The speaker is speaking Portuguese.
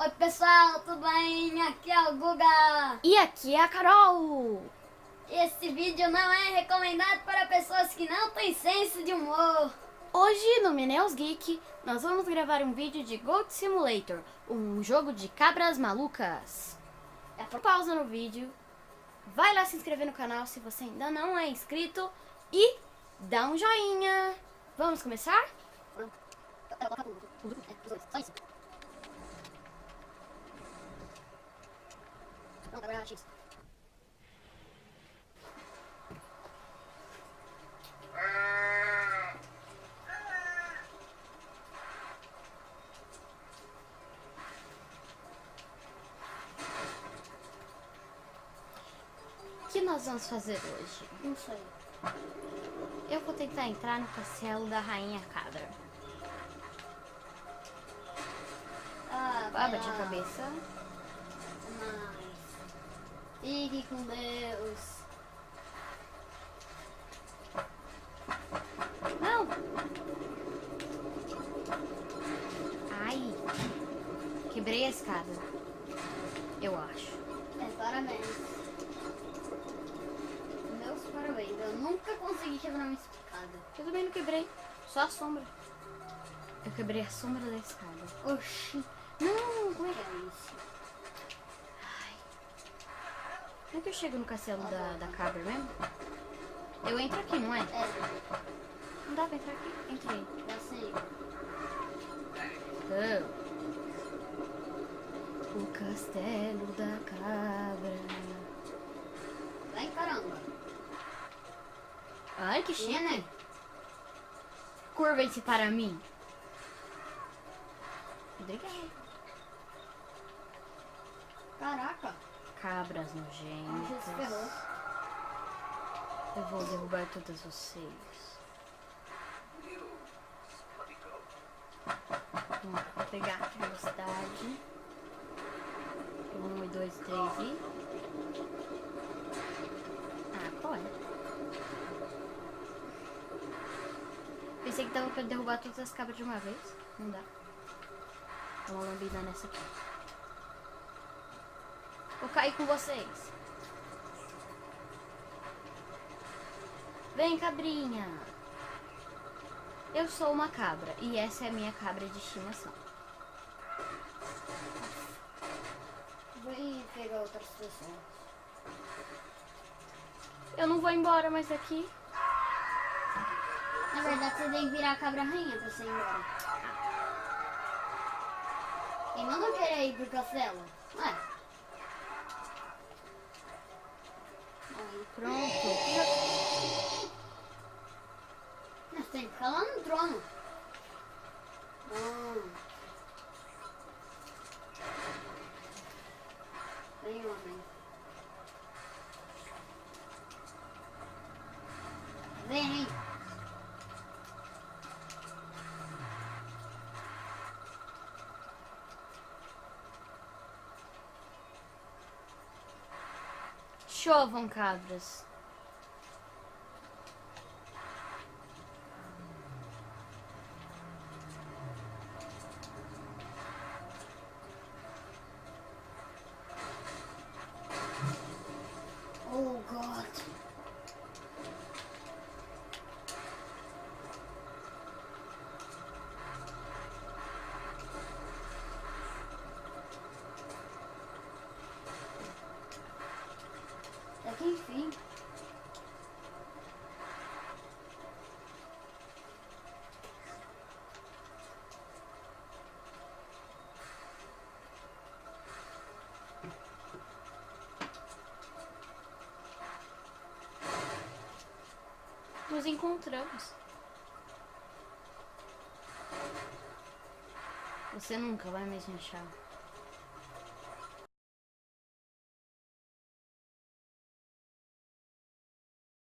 Oi pessoal, tudo bem? Aqui é o Guga. E aqui é a Carol. Esse vídeo não é recomendado para pessoas que não têm senso de humor. Hoje no Meninos Geek nós vamos gravar um vídeo de Goat Simulator, um jogo de cabras malucas. Pausa no vídeo, vai lá se inscrever no canal se você ainda não é inscrito e dá um joinha. Vamos começar? Só isso. Não, agora X. O que nós vamos fazer hoje? Não sei. Eu vou tentar entrar no castelo da Rainha Cabra. Baba de cabeça. Mas fique com Deus. Não! Ai! Quebrei a escada. Eu acho. Parabéns. Meus parabéns. Eu nunca consegui quebrar uma escada. Eu também não quebrei. Só a sombra. Eu quebrei a sombra da escada. Oxi. Não, como é Que que é isso? Como é que eu chego no castelo da cabra mesmo? Eu entro aqui, não é? Não dá pra entrar aqui? Entrei. Já sei. O castelo da cabra. Vai, caramba. Ai, que chique. Né? Curva-se para mim. Obrigada. Caraca. Cabras Já se nojentas. ferrou. Eu vou derrubar todas vocês. Vou pegar a velocidade. 1 e 2 e 3 e... qual é? Pensei que dava pra derrubar todas as cabras de uma vez. Não dá. Dá uma lambida nessa aqui. Vou cair com vocês. Vem, cabrinha. Eu sou uma cabra e essa é a minha cabra de estimação. Vou pegar outras pessoas. Eu não vou embora mais daqui. Na verdade, você tem que virar a cabra rainha pra você ir embora. Quem não querer ir pro castelo? Ué. Aí, Pronto. mas tem que ficar lá no trono. Não. Vem, homem. Vem. Chovam, cabras. Oh, God. Até que enfim. Nos encontramos. Você nunca vai mais me achar.